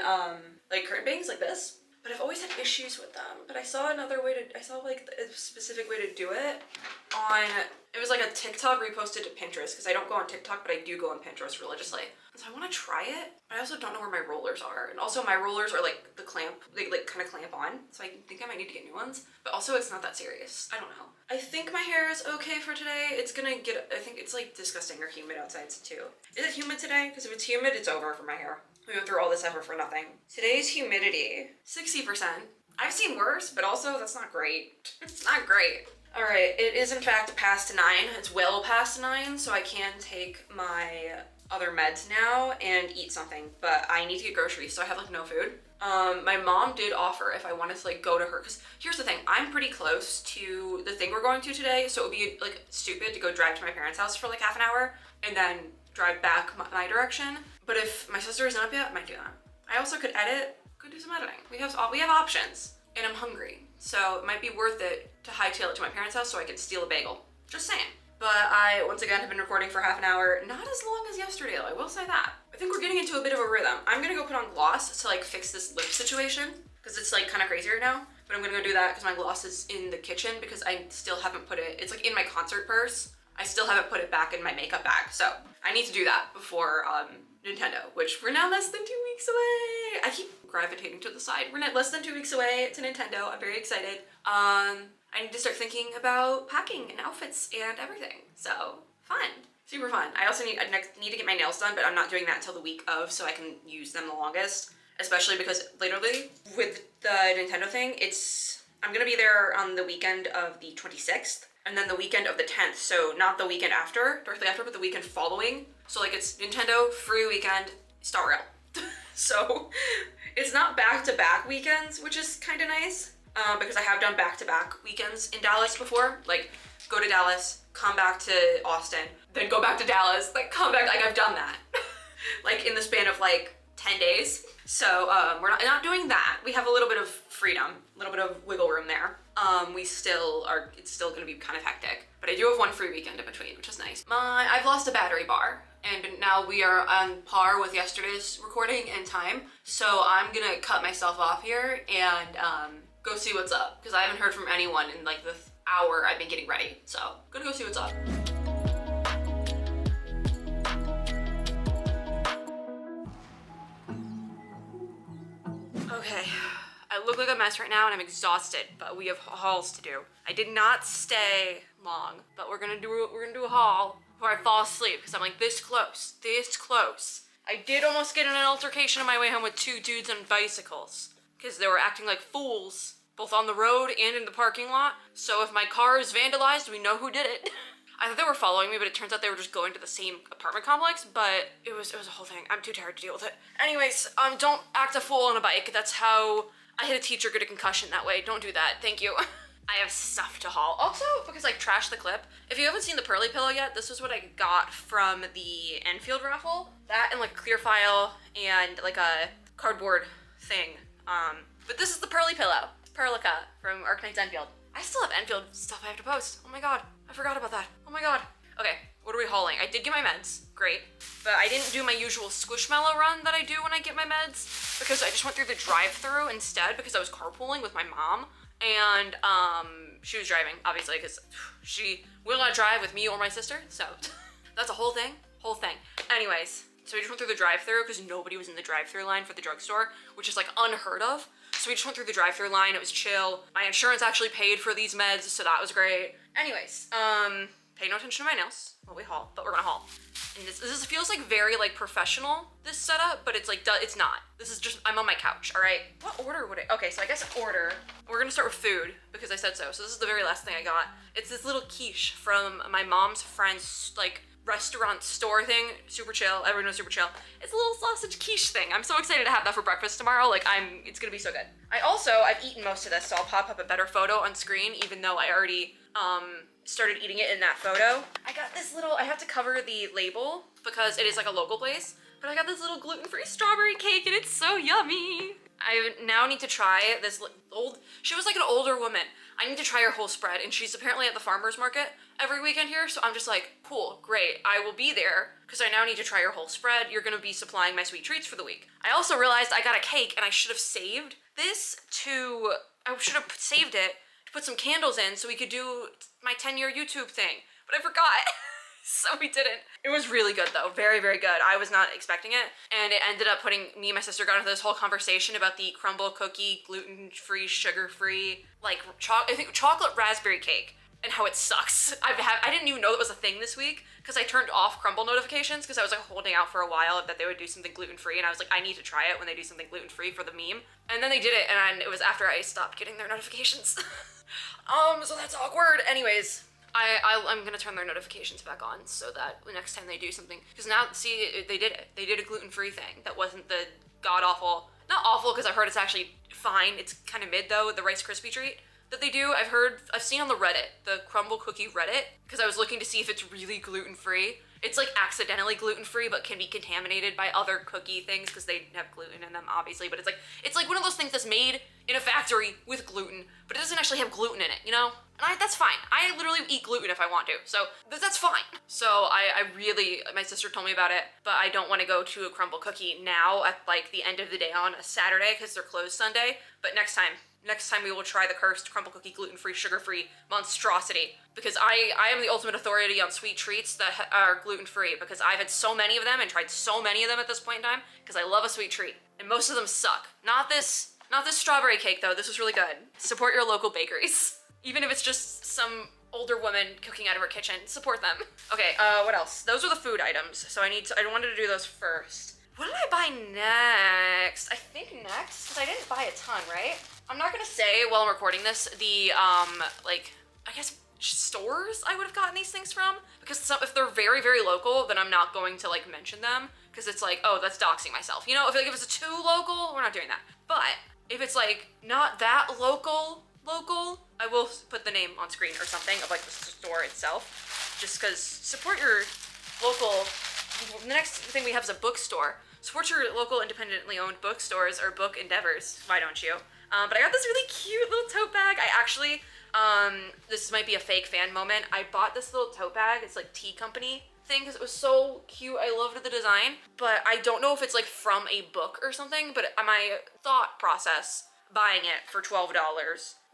like curtain bangs like this. But I've always had issues with them. But I saw another way I saw like a specific way to do it on, it was like a TikTok reposted to Pinterest, because I don't go on TikTok, but I do go on Pinterest religiously. So I want to try it, but I also don't know where my rollers are. And also my rollers are like the clamp, they like kind of clamp on. So I think I might need to get new ones, but also it's not that serious. I don't know. I think my hair is okay for today. It's gonna get, I think it's like disgusting or humid outside too. Is it humid today? Because if it's humid, it's over for my hair. We went through all this effort for nothing. Today's humidity, 60%. I've seen worse, but also that's not great. It's not great. All right, it is in fact past 9. It's well past 9, so I can take my other meds now and eat something, but I need to get groceries, so I have like no food. My mom did offer if I wanted to like go to her, because here's the thing, I'm pretty close to the thing we're going to today, so it would be like stupid to go drive to my parents' house for like half an hour and then drive back my direction. But if my sister isn't up yet, I might do that. I also could edit, could do some editing. We have options, and I'm hungry, so it might be worth it to hightail it to my parents' house so I can steal a bagel. Just saying. But I, once again, have been recording for half an hour. Not as long as yesterday, though, I will say that. I think we're getting into a bit of a rhythm. I'm gonna go put on gloss to like fix this lip situation, because it's like kind of crazy right now. But I'm gonna go do that because my gloss is in the kitchen, because I still haven't put it, it's like in my concert purse. I still haven't put it back in my makeup bag. So I need to do that before Nintendo, which we're now less than 2 weeks away. I keep gravitating to the side. We're not less than 2 weeks away to Nintendo. I'm very excited. I need to start thinking about packing and outfits and everything. So fun, super fun. I also need to get my nails done, but I'm not doing that until the week of, so I can use them the longest. Especially because literally with the Nintendo thing, I'm gonna be there on the weekend of the 26th. And then the weekend of the 10th, so not the weekend after, directly after, but the weekend following. So like it's Nintendo, free weekend, Star Rail. So it's not back-to-back weekends, which is kind of nice, because I have done back-to-back weekends in Dallas before. Like go to Dallas, come back to Austin, then go back to Dallas, like come back, like I've done that. Like in the span of like 10 days. So we're not doing that. We have a little bit of freedom, a little bit of wiggle room there. It's still gonna be kind of hectic, but I do have one free weekend in between, which is nice. I've lost a battery bar, and now we are on par with yesterday's recording and time, so I'm gonna cut myself off here and go see what's up, because I haven't heard from anyone in like the hour I've been getting ready, so I'm gonna go see what's up. Okay. I look like a mess right now and I'm exhausted, but we have hauls to do. I did not stay long, but we're gonna do a haul before I fall asleep, because I'm like this close, this close. I did almost get in an altercation on my way home with 2 dudes on bicycles, because they were acting like fools, both on the road and in the parking lot. So if my car is vandalized, we know who did it. I thought they were following me, but it turns out they were just going to the same apartment complex, but it was a whole thing. I'm too tired to deal with it. Anyways, don't act a fool on a bike. That's how I had a teacher get a concussion that way. Don't do that, thank you. I have stuff to haul. Also, because like trash the clip, if you haven't seen the Pearly Pillow yet, this was what I got from the Enfield raffle. That and like a clear file and like a cardboard thing. But this is the Pearly Pillow. It's Perlica from Arknight's Enfield. I still have Enfield stuff I have to post. Oh my god, I forgot about that. Oh my god. Okay, what are we hauling? I did get my meds, great. But I didn't do my usual Squishmallow run that I do when I get my meds, because I just went through the drive-thru instead, because I was carpooling with my mom. And she was driving, obviously, because she will not drive with me or my sister, so that's a whole thing. Anyways, So we just went through the drive-thru because nobody was in the drive-thru line for the drugstore, which is like unheard of. So we just went through the drive-thru line. It was chill. My insurance actually paid for these meds, so that was great. Anyways, pay no attention to my nails while we haul, but we're gonna haul. And this feels like very like professional, this setup, but it's like, it's not. This is just, I'm on my couch, all right? What order would okay, so I guess order. We're gonna start with food because I said so. So this is the very last thing I got. It's this little quiche from my mom's friend's like restaurant store thing, super chill. Everyone knows super chill. It's a little sausage quiche thing. I'm so excited to have that for breakfast tomorrow. Like it's gonna be so good. I've eaten most of this, so I'll pop up a better photo on screen, even though I already started eating it in that photo. I got this little, I have to cover the label because it is like a local place, but I got this little gluten-free strawberry cake and it's so yummy. I now need to try this she was like an older woman. I need to try her whole spread, and she's apparently at the farmer's market every weekend here, so I'm just like, cool, great, I will be there, because I now need to try her whole spread. You're gonna be supplying my sweet treats for the week. I also realized I got a cake, and I should have saved this I should have saved it to put some candles in so we could do my 10-year YouTube thing, but I forgot. So we didn't. It was really good though, very, very good. I was not expecting it. And it ended up me and my sister got into this whole conversation about the crumble cookie, gluten-free, sugar-free, like I think chocolate raspberry cake and how it sucks. I didn't even know that was a thing this week because I turned off crumble notifications because I was like holding out for a while that they would do something gluten-free, and I was like, I need to try it when they do something gluten-free for the meme. And then they did it, and it was after I stopped getting their notifications. So that's awkward. Anyways, I'm gonna turn their notifications back on so that the next time they do something, because now, see, they did it. They did a gluten-free thing that wasn't the god-awful, not awful because I've heard it's actually fine, it's kind of mid though, the Rice Krispie treat that they do. I've seen on the Reddit, the crumble cookie Reddit, because I was looking to see if it's really gluten-free. It's like accidentally gluten-free, but can be contaminated by other cookie things because they have gluten in them, obviously. But it's like one of those things that's made in a factory with gluten, but it doesn't actually have gluten in it, you know? And that's fine. I literally eat gluten if I want to, so that's fine. So my sister told me about it, but I don't want to go to a crumble cookie now at like the end of the day on a Saturday because they're closed Sunday. But next time we will try the cursed crumble cookie gluten-free, sugar-free monstrosity, because I am the ultimate authority on sweet treats that are gluten-free, because I've had so many of them and tried so many of them at this point in time because I love a sweet treat, and most of them suck. Not this strawberry cake though. This was really good. Support your local bakeries. Even if it's just some older woman cooking out of her kitchen, support them. Okay, what else? Those are the food items, so I wanted to do those first. What did I buy next? I think next, because I didn't buy a ton, right? I'm not gonna say while I'm recording this the, like, I guess stores I would have gotten these things from, because if they're very, very local, then I'm not going to, like, mention them, because it's like, oh, that's doxing myself. You know, if it's too local, we're not doing that. But if it's, like, not that local, I will put the name on screen or something of like the store itself, just because support your local. The next thing we have is a bookstore. Support your local independently owned bookstores or book endeavors. Why don't you? But I got this really cute little tote bag. I actually, this might be a fake fan moment. I bought this little tote bag. It's like tea company thing because it was so cute. I loved the design, but I don't know if it's like from a book or something, but my thought process buying it for $12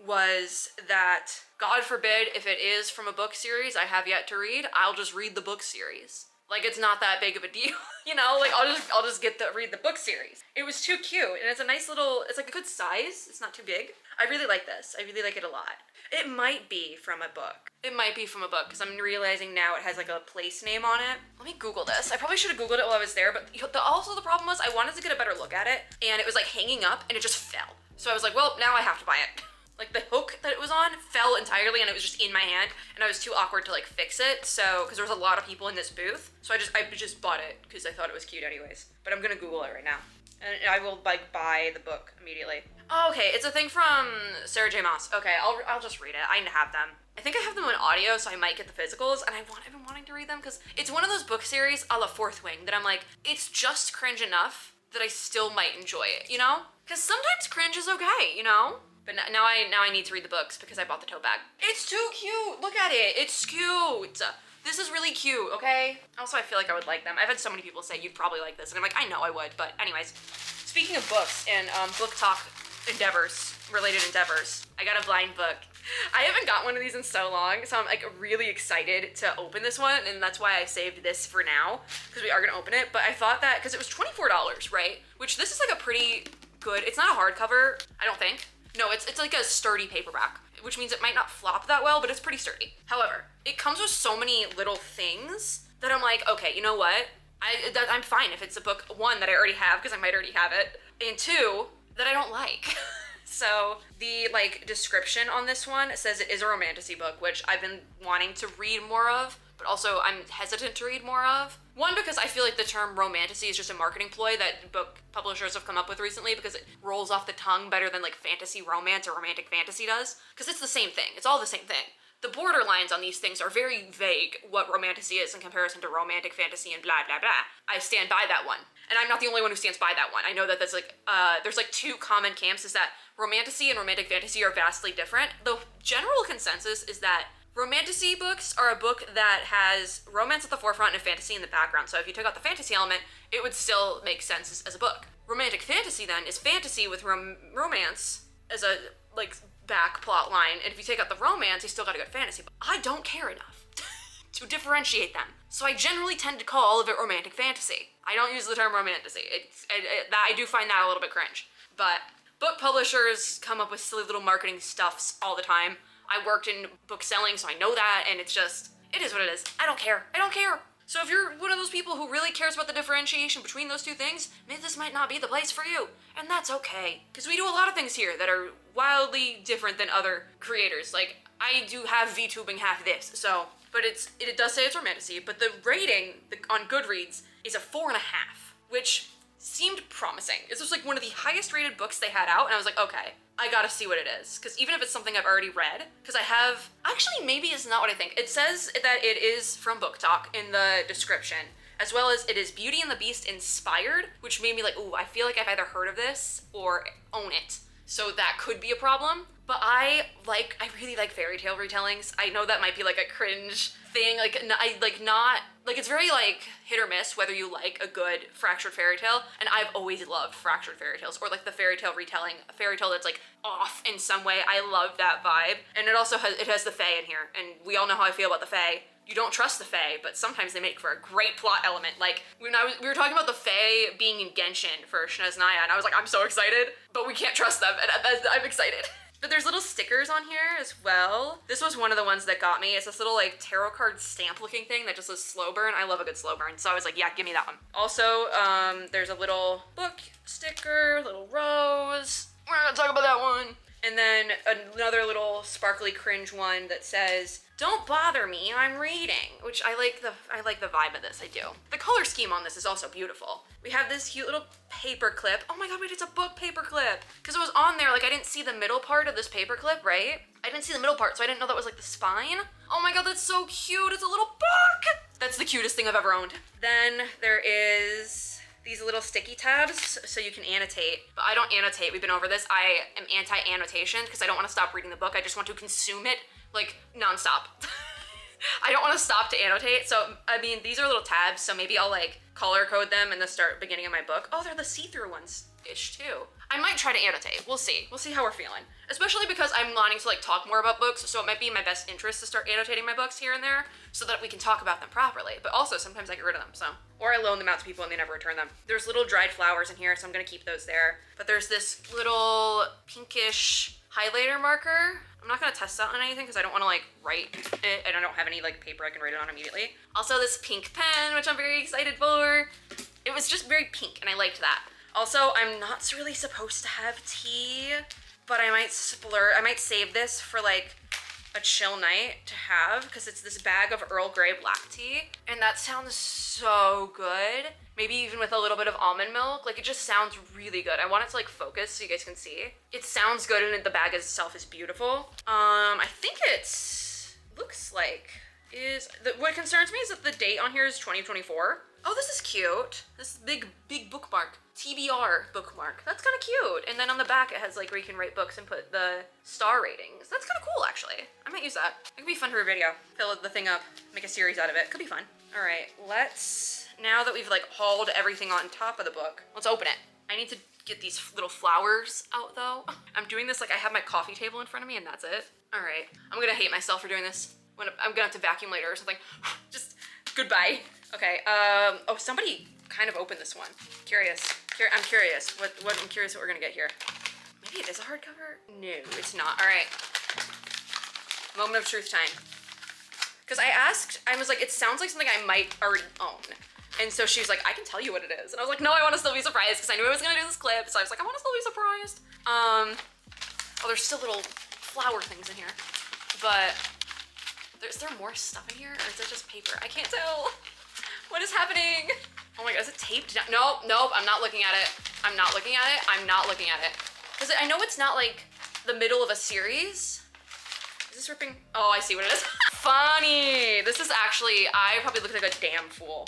was that, God forbid, if it is from a book series I have yet to read, I'll just read the book series. Like, it's not that big of a deal, you know? Like, I'll just read the book series. It was too cute, and it's a nice little, it's like a good size. It's not too big. I really like this. I really like it a lot. It might be from a book. It might be from a book, because I'm realizing now it has like a place name on it. Let me Google this. I probably should have Googled it while I was there, but also the problem was I wanted to get a better look at it, and it was like hanging up, and it just fell. So I was like, well, now I have to buy it. Like, the hook that it was on fell entirely, and it was just in my hand, and I was too awkward to like fix it. So, because there was a lot of people in this booth, so I just bought it because I thought it was cute anyways. But I'm gonna Google it right now, and I will like buy the book immediately. Oh, okay, it's a thing from Sarah J. Maas. Okay, I'll just read it. I have them. I think I have them in audio, so I might get the physicals, and I've been wanting to read them because it's one of those book series a la Fourth Wing that I'm like, it's just cringe enough that I still might enjoy it, you know? Because sometimes cringe is okay, you know? But now I need to read the books because I bought the tote bag. It's too cute. Look at it. It's cute. This is really cute, okay? Also, I feel like I would like them. I've had so many people say you'd probably like this, and I'm like, I know I would. But anyways, speaking of books and book talk related endeavors, I got a blind book. I haven't got one of these in so long, so I'm like really excited to open this one, and that's why I saved this for now, because we are gonna open it. But I thought that, because it was $24, right? Which this is like a pretty good, it's not a hardcover, I don't think. No, it's like a sturdy paperback, which means it might not flop that well, but it's pretty sturdy. However, it comes with so many little things that I'm like, okay, you know what? I'm fine if it's a book, one, that I already have, because I might already have it, and two, that I don't like. So the like description on this one says it is a romantasy book, which I've been wanting to read more of, but also I'm hesitant to read more of. One, because I feel like the term romantasy is just a marketing ploy that book publishers have come up with recently because it rolls off the tongue better than like fantasy romance or romantic fantasy does, because it's the same thing. It's all the same thing. The borderlines on these things are very vague, what romantasy is in comparison to romantic fantasy and blah, blah, blah. I stand by that one. And I'm not the only one who stands by that one. I know that that's like, there's like two common camps, is that romantasy and romantic fantasy are vastly different. The general consensus is that romantasy books are a book that has romance at the forefront and fantasy in the background. So if you took out the fantasy element, it would still make sense as a book. Romantic fantasy then is fantasy with romance as a like back plot line, and if you take out the romance, you still got a good fantasy. But I don't care enough to differentiate them. So I generally tend to call all of it romantic fantasy. I don't use the term romantasy. I do find that a little bit cringe. But book publishers come up with silly little marketing stuffs all the time. I worked in book selling, so I know that, and it's just, it is what it is. I don't care. I don't care. So if you're one of those people who really cares about the differentiation between those two things, maybe this might not be the place for you. And that's okay. Because we do a lot of things here that are wildly different than other creators. Like, I do have VTubing half this, so, but it does say it's romantasy, but the rating on Goodreads is a 4.5, which seemed promising. This was like one of the highest rated books they had out, and I was like, okay, I gotta see what it is. Because even if it's something I've already read, because I have, actually maybe it's not what I think. It says that it is from Book Talk in the description, as well as it is Beauty and the Beast inspired, which made me like, ooh, I feel like I've either heard of this or own it. So that could be a problem. But I really like fairy tale retellings. I know that might be like a cringe thing, it's very like hit or miss whether you like a good fractured fairy tale, and I've always loved fractured fairy tales, or like the fairy tale retelling, a fairy tale that's like off in some way. I love that vibe. And it also has the fae in here, and we all know how I feel about the fae. You don't trust the fae, but sometimes they make for a great plot element. Like we were talking about the fae being in Genshin for Naya, and I was like, I'm so excited, but we can't trust them, and I'm excited. But there's little stickers on here as well. This was one of the ones that got me. It's this little like tarot card stamp looking thing that just says slow burn. I love a good slow burn. So I was like, yeah, give me that one. Also, there's a little book sticker, little rose. We're not gonna talk about that one. And then another little sparkly cringe one that says, "Don't bother me, I'm reading," which I like the vibe of this, I do. The color scheme on this is also beautiful. We have this cute little paper clip. Oh my god, wait, it's a book paper clip. Because it was on there, like I didn't see the middle part of this paper clip, right? I didn't see the middle part, so I didn't know that was like the spine. Oh my god, that's so cute, it's a little book! That's the cutest thing I've ever owned. Then there is these little sticky tabs so you can annotate, but I don't annotate. We've been over this. I am anti-annotation because I don't want to stop reading the book. I just want to consume it like nonstop. I don't want to stop to annotate. So, I mean, these are little tabs, so maybe I'll like color code them in the beginning of my book. Oh, they're the see-through ones-ish too. I might try to annotate. We'll see. We'll see how we're feeling. Especially because I'm wanting to like talk more about books, so it might be in my best interest to start annotating my books here and there so that we can talk about them properly. But also sometimes I get rid of them, so. Or I loan them out to people and they never return them. There's little dried flowers in here, so I'm gonna keep those there. But there's this little pinkish highlighter marker. I'm not gonna test that on anything because I don't wanna like write it, and I don't have any like paper I can write it on immediately. Also this pink pen, which I'm very excited for. It was just very pink and I liked that. Also, I'm not really supposed to have tea, but I might save this for like a chill night to have, because it's this bag of Earl Grey black tea, and that sounds so good. Maybe even with a little bit of almond milk. Like, it just sounds really good. I want it to like focus so you guys can see. It sounds good, and the bag itself is beautiful. I think looks like what concerns me is that the date on here is 2024. Oh, this is cute. This big bookmark. TBR bookmark. That's kind of cute. And then on the back it has like where you can rate books and put the star ratings. That's kind of cool, actually. I might use that. It could be fun for a video. Fill the thing up, make a series out of it. Could be fun. All right, now that we've like hauled everything on top of the book, let's open it. I need to get these little flowers out though. I'm doing this like I have my coffee table in front of me and that's it. All right, I'm gonna hate myself for doing this. I'm gonna have to vacuum later or something. Just goodbye. Okay, oh, somebody kind of opened this one. I'm curious I'm curious what we're gonna get here. Maybe it is a hardcover? No, it's not. All right, moment of truth time. Because I was like, it sounds like something I might already own. And so she was like, I can tell you what it is. And I was like, no, I want to still be surprised because I knew I was gonna do this clip. So I was like, I want to still be surprised. Oh, there's still little flower things in here. But is there more stuff in here or is it just paper? I can't tell. What is happening? Oh my God, is it taped down? Nope, I'm not looking at it. I'm not looking at it. Because I know it's not like the middle of a series. Is this ripping? Oh, I see what it is. Funny. This is actually, I probably look like a damn fool.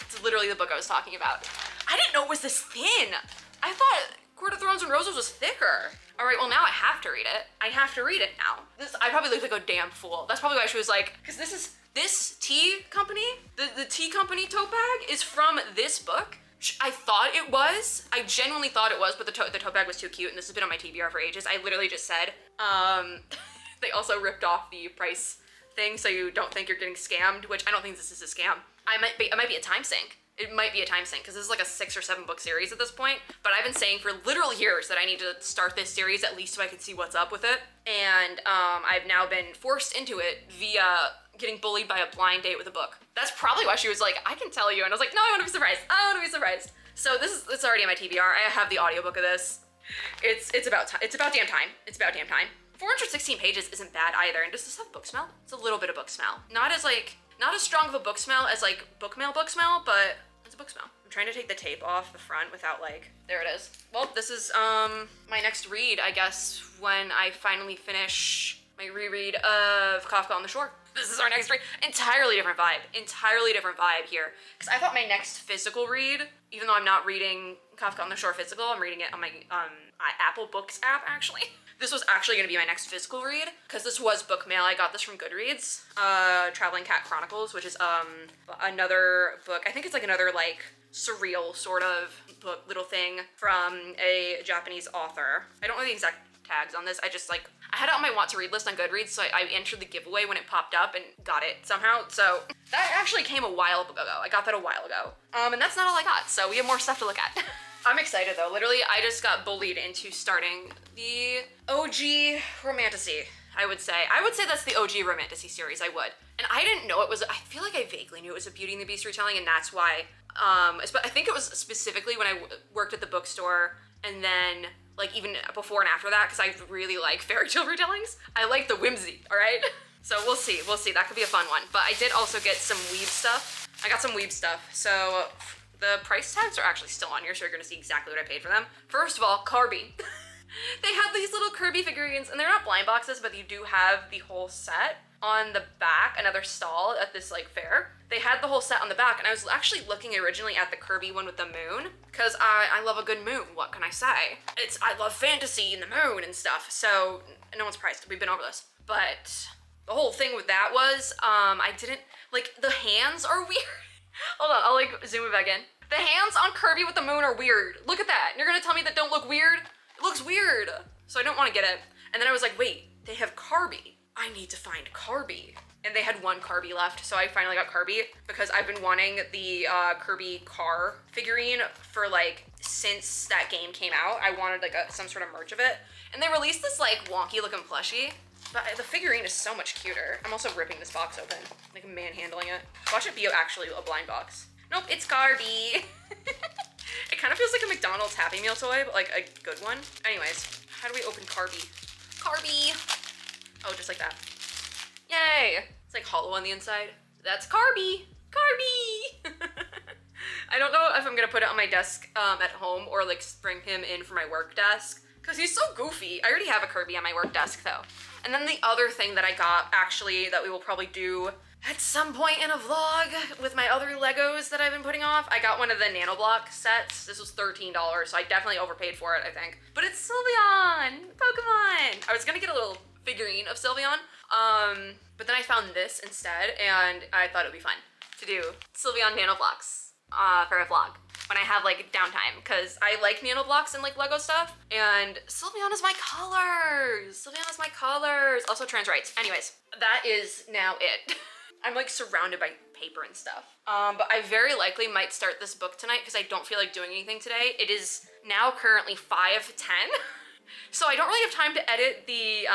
It's literally the book I was talking about. I didn't know it was this thin. I thought Court of Thorns and Roses was thicker. All right, well now I have to read it. I have to read it now. I probably look like a damn fool. That's probably why she was like, because this tea company, the tea company tote bag is from this book. I thought it was. I genuinely thought it was, but the tote bag was too cute, and this has been on my TBR for ages. I literally just said, they also ripped off the price thing, so you don't think you're getting scammed, which I don't think this is a scam. It might be a time sink. It might be a time sink, because this is like a 6 or 7 book series at this point, but I've been saying for literal years that I need to start this series at least so I can see what's up with it, and I've now been forced into it via getting bullied by a blind date with a book. That's probably why she was like, I can tell you, and I was like, no, I want to be surprised. I want to be surprised. So it's already in my TBR. I have the audiobook of this. It's about damn time. 416 pages isn't bad either, and does this have book smell? It's a little bit of book smell. Not as strong of a book smell as like book smell, but it's a book smell. I'm trying to take the tape off the front without like, there it is. Well, this is my next read, I guess, when I finally finish my reread of Kafka on the Shore. This is our next read. Entirely different vibe here. Because I thought my next physical read, even though I'm not reading Kafka on the Shore physical, I'm reading it on my Apple Books app actually. This was actually gonna be my next physical read, because this was book mail. I got this from Goodreads, Traveling Cat Chronicles, which is another book. I think it's like another like surreal sort of book, little thing from a Japanese author. I don't know the exact tags on this. I had it on my want to read list on Goodreads, so I entered the giveaway when it popped up and got it somehow. So that actually came a while ago. I got that a while ago. And that's not all I got, so we have more stuff to look at. I'm excited though. Literally, I just got bullied into starting the OG Romantasy, I would say. I would say that's the OG Romantasy series, I would. And I didn't know it was, I feel like I vaguely knew it was a Beauty and the Beast retelling, and that's why, I think it was specifically when I worked at the bookstore, and then like even before and after that, because I really like fairy tale retellings. I like the whimsy, all right? So we'll see, that could be a fun one. But I did also get some weeb stuff. I got some weeb stuff, so the price tags are actually still on here, so you're gonna see exactly what I paid for them. First of all, Kirby. They had these little Kirby figurines, and they're not blind boxes, but you do have the whole set on the back, another stall at this like fair. They had the whole set on the back, and I was actually looking originally at the Kirby one with the moon, because I love a good moon, what can I say? I love fantasy and the moon and stuff, so no one's surprised, we've been over this. But the whole thing with that was, I didn't, like, the hands are weird. Hold on, I'll like zoom it back in. The hands on Kirby with the moon are weird. Look at that, and you're gonna tell me that don't look weird? It looks weird. So I don't wanna get it. And then I was like, wait, they have Kirby. I need to find Kirby. And they had one Kirby left, so I finally got Kirby because I've been wanting the Kirby car figurine for like, since that game came out. I wanted like some sort of merch of it. And they released this like wonky looking plushie, but the figurine is so much cuter. I'm also ripping this box open, like manhandling it. Watch it be actually a blind box. Nope, it's Kirby. It kind of feels like a McDonald's Happy Meal toy, but like a good one. Anyways, how do we open Kirby? Kirby! Oh, just like that. Yay! It's like hollow on the inside. That's Kirby! Kirby! I don't know if I'm gonna put it on my desk at home or like bring him in for my work desk, because he's so goofy. I already have a Kirby on my work desk though. And then the other thing that I got actually that we will probably do at some point in a vlog with my other Legos that I've been putting off, I got one of the Nanoblock sets. This was $13, so I definitely overpaid for it, I think. But it's Sylveon! Pokemon! I was gonna get a little figurine of Sylveon, but then I found this instead, and I thought it would be fun to do Sylveon Nanoblocks for a vlog. when I have like downtime, because I like nano blocks and like Lego stuff. And Sylveonna's my colors. Sylveonna's my colors. Also trans rights. Anyways, that is now it. I'm like surrounded by paper and stuff. But I very likely might start this book tonight because I don't feel like doing anything today. It is now currently 5:10. So I don't really have time to edit the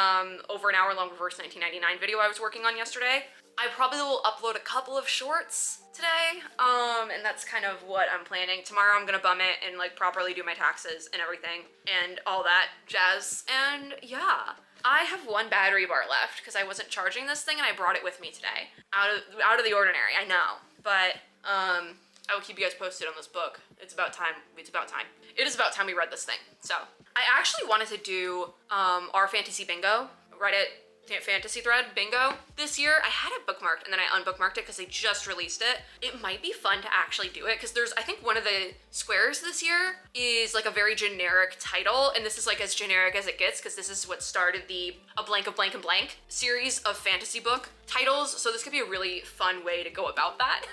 over an hour long reverse 1999 video I was working on yesterday. I probably will upload a couple of shorts today, and that's kind of what I'm planning. Tomorrow I'm gonna bum it and like properly do my taxes and everything and all that jazz. And yeah, I have one battery bar left because I wasn't charging this thing and I brought it with me today. Out of the ordinary, I know, but I will keep you guys posted on this book. It's about time. It's about time. It is about time we read this thing. So I actually wanted to do our fantasy bingo, Reddit fantasy thread bingo this year. I had it bookmarked and then I unbookmarked it because they just released it. It might be fun to actually do it because there's, I think one of the squares this year is like a very generic title, and this is like as generic as it gets because this is what started the A Blank of Blank and Blank series of fantasy book titles. So this could be a really fun way to go about that.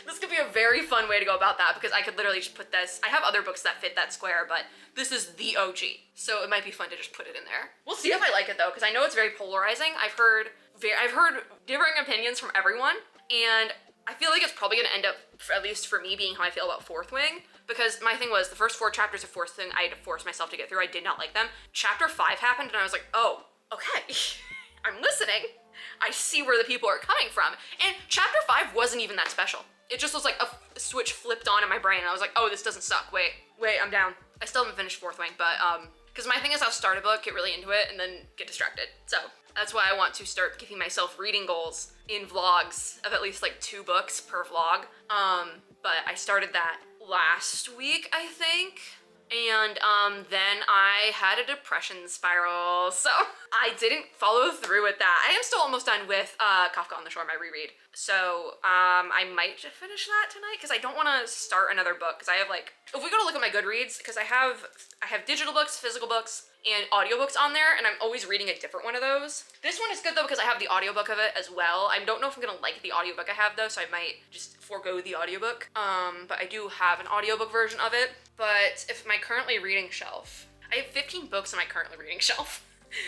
This could be a very fun way to go about that because I could literally just put this, I have other books that fit that square, but this is the OG. So it might be fun to just put it in there. We'll see if I like it though, because I know it's very polarizing. I've heard differing opinions from everyone, and I feel like it's probably gonna end up, at least for me, being how I feel about Fourth Wing, because my thing was the first 4 chapters of Fourth Wing I had to force myself to get through. I did not like them. Chapter 5 happened and I was like, oh, okay, I'm listening. I see where the people are coming from. And chapter 5 wasn't even that special. It just was like a switch flipped on in my brain and I was like, oh, this doesn't suck. Wait, I'm down. I still haven't finished Fourth Wing, but because my thing is I'll start a book, get really into it, and then get distracted. So that's why I want to start giving myself reading goals in vlogs of at least like 2 books per vlog. But I started that last week, I think. And then I had a depression spiral, so I didn't follow through with that. I am still almost done with Kafka on the Shore, my reread. So I might just finish that tonight because I don't want to start another book because I have like, if we go to look at my Goodreads, because I have digital books, physical books, and audiobooks on there, and I'm always reading a different one of those. This one is good though because I have the audiobook of it as well. I don't know if I'm gonna like the audiobook I have though, so I might just forego the audiobook. But I do have an audiobook version of it. But if my currently reading shelf, I have 15 books on my currently reading shelf.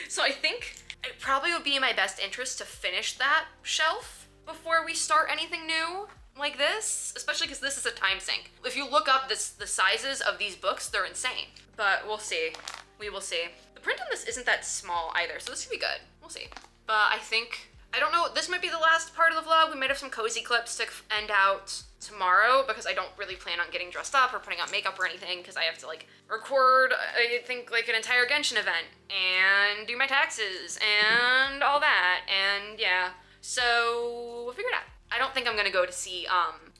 So I think it probably would be in my best interest to finish that shelf before we start anything new like this, especially because this is a time sink. If you look up the sizes of these books, they're insane. But we'll see. We will see. The print on this isn't that small either, so this could be good. We'll see. But I don't know, this might be the last part of the vlog. We might have some cozy clips to end out tomorrow because I don't really plan on getting dressed up or putting on makeup or anything because I have to like record, I think, like an entire Genshin event and do my taxes and all that, and yeah. So we'll figure it out. I don't think I'm gonna go to see,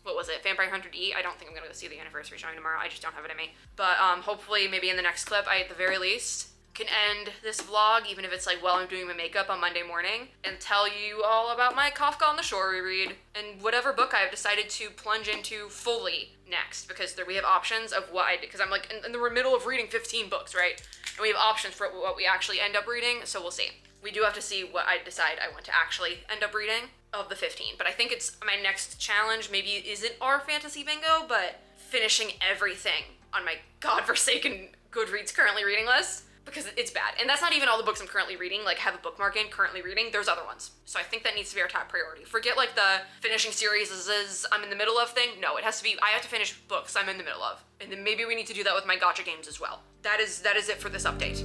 what was it, Vampire Hunter D? I don't think I'm gonna go see the anniversary showing tomorrow. I just don't have it in me. But hopefully maybe in the next clip, I at the very least can end this vlog, even if it's like while I'm doing my makeup on Monday morning, and tell you all about my Kafka on the Shore reread and whatever book I have decided to plunge into fully next, because we have options of what I did, because I'm like in the middle of reading 15 books, right? And we have options for what we actually end up reading, so we'll see. We do have to see what I decide I want to actually end up reading of the 15, but I think it's my next challenge maybe isn't our fantasy bingo, but finishing everything on my godforsaken Goodreads currently reading list, because it's bad. And that's not even all the books I'm currently reading, like have a bookmark in currently reading, there's other ones. So I think that needs to be our top priority. Forget like the finishing series is I'm in the middle of thing. No, it has to be, I have to finish books I'm in the middle of. And then maybe we need to do that with my gacha games as well. That is it for this update.